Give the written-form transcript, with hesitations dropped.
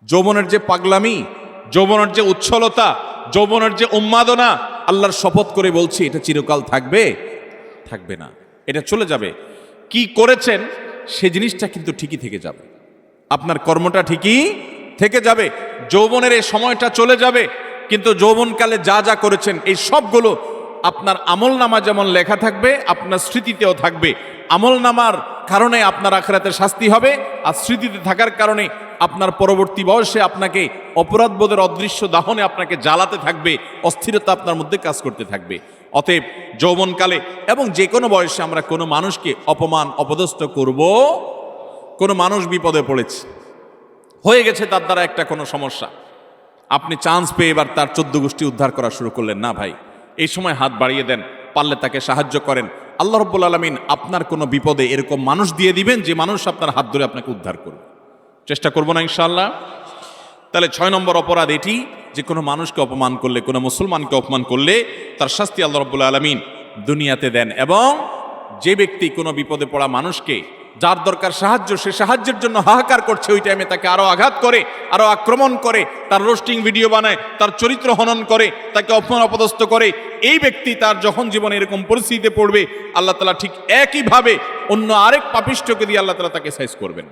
যৌবনের যে পাগলামি, যৌবনের যে উচ্ছলতা, যৌবনের যে উন্মাদনা, আল্লাহর শপথ করে বলছি এটা চিরকাল থাকবে? থাকবে না, এটা চলে যাবে। কি করেছেন সে জিনিসটা কিন্তু ঠিকই থেকে যাবে, আপনার কর্মটা ঠিকই থেকে যাবে। যৌবনের এই সময়টা চলে যাবে, কিন্তু যৌবনকালে যা যা করেছেন এই সবগুলো আপনার আমলনামা যেমন লেখা থাকবে, আপনার স্মৃতিতেও থাকবে। আমলনামার কারণে আপনার আখিরাতে শাস্তি হবে, আর স্মৃতিতে থাকার কারণে আপনার পরবর্তী বয়সে আপনাকে অপরাধবোধের অদৃশ্য দাহনে আপনাকে জ্বালাতে থাকবে, অস্থিরতা আপনার মধ্যে কাজ করতে থাকবে। অতএব যৌবনকালে এবং যে কোনো বয়সে আমরা কোনো মানুষকে অপমান অপদস্থ করব। কোনো মানুষ বিপদে পড়েছে, হয়ে গেছে তার দ্বারা একটা কোনো সমস্যা, আপনি চান্স পেয়ে এবার তার 14 গোষ্ঠী উদ্ধার করা শুরু করলেন না ভাই, এই সময় হাত বাড়িয়ে দেন, পারলে তাকে সাহায্য করেন। আল্লাহ রাব্বুল আলামিন আপনার কোনো বিপদে এরকম মানুষ দিয়ে দিবেন যে মানুষ আপনার হাত ধরে আপনাকে উদ্ধার করবে। চেষ্টা করবো না ইনশাআল্লাহ? তাহলে 6 নম্বর অপরাধ এটি যে কোনো মানুষকে অপমান করলে, কোনো মুসলমানকে অপমান করলে তার শাস্তি আল্লাহ রাব্বুল আলামিন দুনিয়াতে দেন। এবং যে ব্যক্তি কোনো বিপদে পড়া মানুষকে, যার দরকার সাহায্য, সে সাহায্যের জন্য হাহাকার করছে, ওই টাইমে তাকে আরো আঘাত করে, আরো আক্রমণ করে, তার রোস্টিং ভিডিও বানায়, তার চরিত্র হনন করে, তাকে অপমান অপদস্থ করে, এই ব্যক্তি তার যখন জীবনে এরকম পরিস্থিতিতে পড়বে, আল্লাহ তাআলা ঠিক একইভাবে অন্য আরেক পাপিষ্ঠকে দিয়ে আল্লাহ তাআলা তাকে সাইজ করবেন।